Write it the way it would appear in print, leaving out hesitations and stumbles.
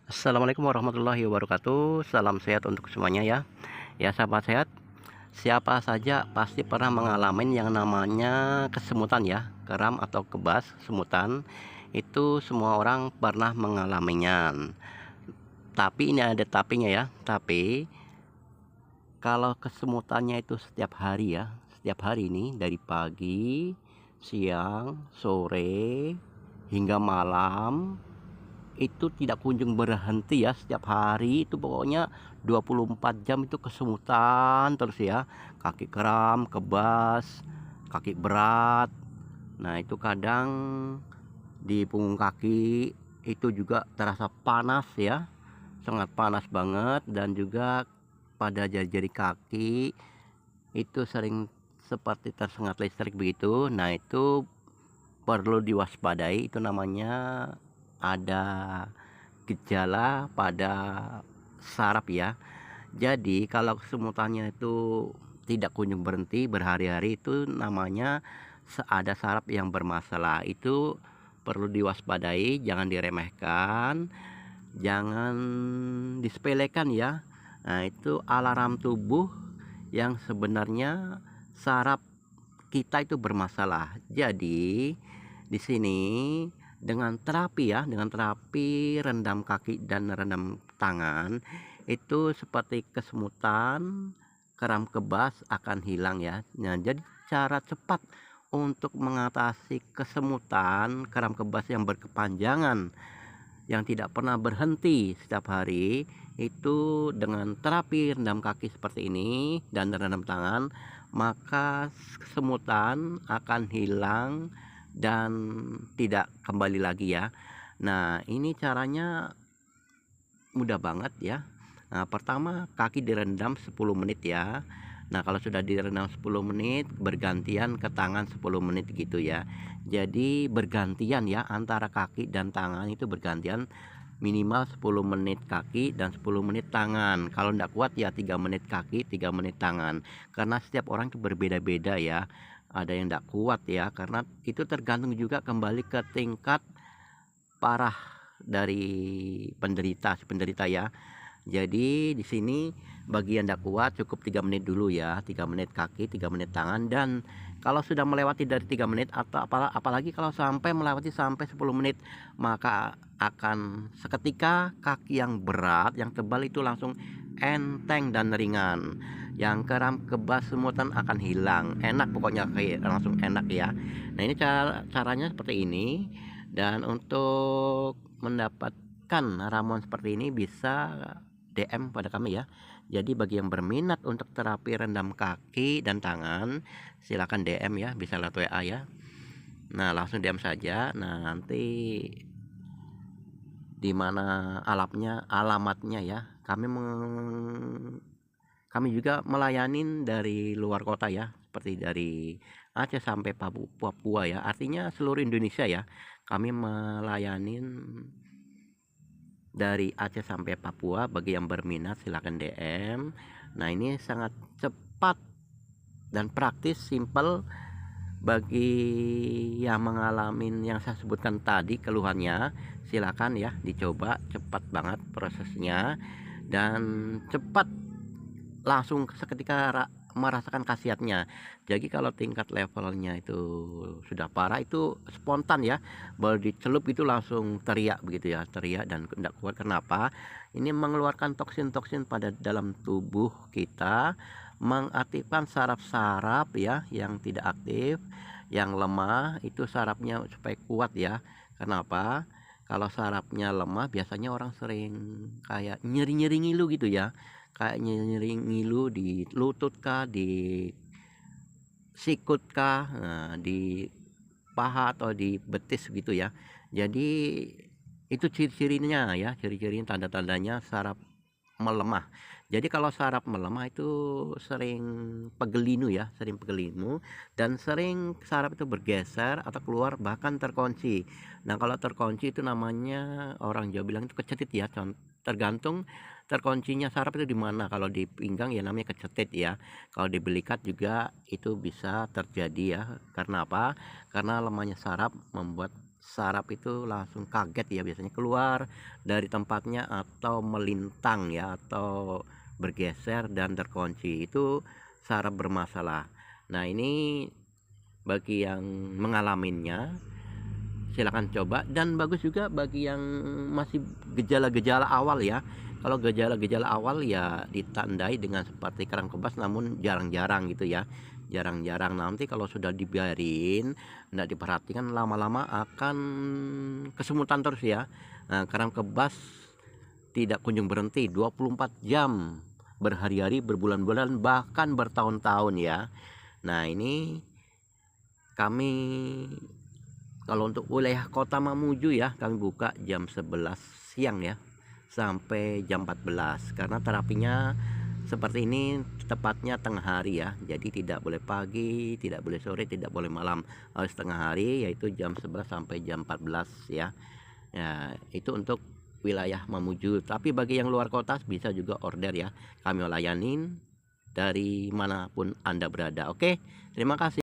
Assalamualaikum warahmatullahi wabarakatuh. Salam sehat untuk semuanya ya. Ya sahabat sehat, siapa saja pasti pernah mengalami yang namanya kesemutan ya, kram atau kebas, semutan. Itu semua orang pernah mengalaminya. Tapi ini ada tapinya ya. Tapi kalau kesemutannya itu setiap hari ya, setiap hari ini dari pagi, siang, sore hingga malam itu tidak kunjung berhenti ya, setiap hari itu pokoknya 24 jam itu kesemutan terus ya, kaki kram, kebas, kaki berat. Nah itu kadang di punggung kaki itu juga terasa panas ya, sangat panas banget. Dan juga pada jari-jari kaki itu sering seperti tersengat listrik begitu. Nah itu perlu diwaspadai, itu namanya ada gejala pada saraf ya. Jadi kalau kesemutannya itu tidak kunjung berhenti berhari-hari, itu namanya ada saraf yang bermasalah. Itu perlu diwaspadai, jangan diremehkan, jangan disepelekan ya. Nah itu alarm tubuh yang sebenarnya saraf kita itu bermasalah. Jadi di sini dengan terapi ya, dengan terapi rendam kaki dan rendam tangan, itu seperti kesemutan, kram kebas akan hilang ya. Nah, jadi cara cepat untuk mengatasi kesemutan, kram kebas yang berkepanjangan, yang tidak pernah berhenti setiap hari, itu dengan terapi rendam kaki seperti ini dan rendam tangan, maka kesemutan akan hilang dan tidak kembali lagi ya. Nah ini caranya mudah banget ya. Nah, pertama kaki direndam 10 menit ya. Nah kalau sudah direndam 10 menit bergantian ke tangan 10 menit gitu ya. Jadi bergantian ya, antara kaki dan tangan itu bergantian, minimal 10 menit kaki dan 10 menit tangan. Kalau tidak kuat ya 3 menit kaki 3 menit tangan, karena setiap orang itu berbeda-beda ya. Ada yang tidak kuat ya, karena itu tergantung juga kembali ke tingkat parah dari penderita ya. Jadi di sini bagi yang tidak kuat cukup 3 menit dulu ya, 3 menit kaki 3 menit tangan. Dan kalau sudah melewati dari 3 menit atau apalagi kalau sampai melewati sampai 10 menit, maka akan seketika kaki yang berat yang tebal itu langsung enteng dan ringan. Yang kram kebas semutan akan hilang, enak pokoknya, kayak langsung enak ya. Nah ini caranya seperti ini. Dan untuk mendapatkan ramuan seperti ini bisa DM pada kami ya. Jadi bagi yang berminat untuk terapi rendam kaki dan tangan, silakan DM ya, bisa lewat WA ya. Nah langsung DM saja. Nah nanti di mana alamatnya ya, kami juga melayani dari luar kota ya, seperti dari Aceh sampai Papua ya, artinya seluruh Indonesia ya. Kami melayani dari Aceh sampai Papua. Bagi yang berminat silahkan DM. Nah ini sangat cepat dan praktis, simple. Bagi yang mengalami yang saya sebutkan tadi keluhannya, silakan ya dicoba, cepat banget prosesnya dan cepat langsung seketika merasakan khasiatnya. Jadi kalau tingkat levelnya itu sudah parah, itu spontan ya, baru dicelup itu langsung teriak begitu ya, teriak dan tidak kuat. Kenapa? Ini mengeluarkan toksin-toksin pada dalam tubuh kita, mengaktifkan saraf-saraf ya yang tidak aktif, yang lemah itu sarafnya supaya kuat ya. Kenapa? Kalau sarafnya lemah biasanya orang sering kayak nyeri-nyeri ngilu gitu ya, kayak nyeri ngilu di lutut kah, di sikut kah, nah, di paha atau di betis gitu ya. Jadi itu ciri-cirinya ya, ciri-cirinya, tanda-tandanya saraf melemah. Jadi kalau saraf melemah itu sering pegelinu ya, sering pegelinu, dan sering saraf itu bergeser atau keluar bahkan terkunci. Nah kalau terkunci itu namanya, orang Jawa bilang itu kecetit ya. Tergantung terkuncinya saraf itu di mana. Kalau di pinggang ya namanya kecetit ya. Kalau di belikat juga itu bisa terjadi ya. Karena apa? Karena lemahnya saraf membuat saraf itu langsung kaget ya, biasanya keluar dari tempatnya atau melintang ya, atau bergeser dan terkunci, itu saraf bermasalah. Nah, ini bagi yang mengalaminya silakan coba, dan bagus juga bagi yang masih gejala-gejala awal ya. Kalau gejala-gejala awal ya ditandai dengan seperti kram kebas, namun jarang-jarang gitu ya, jarang-jarang. Nanti kalau sudah dibiarin, tidak diperhatikan, lama-lama akan kesemutan terus ya. Nah, kram kebas tidak kunjung berhenti 24 jam, berhari-hari, berbulan-bulan, bahkan bertahun-tahun ya. Nah, ini kami kalau untuk wilayah Kota Mamuju ya, kami buka jam 11 siang ya, sampai jam 14, karena terapinya seperti ini tepatnya tengah hari ya. Jadi tidak boleh pagi, tidak boleh sore, tidak boleh malam, harus tengah hari, yaitu jam 11 sampai jam 14 ya. Ya, itu untuk wilayah Mamuju. Tapi bagi yang luar kota bisa juga order ya, kami layanin dari manapun Anda berada. Oke, terima kasih.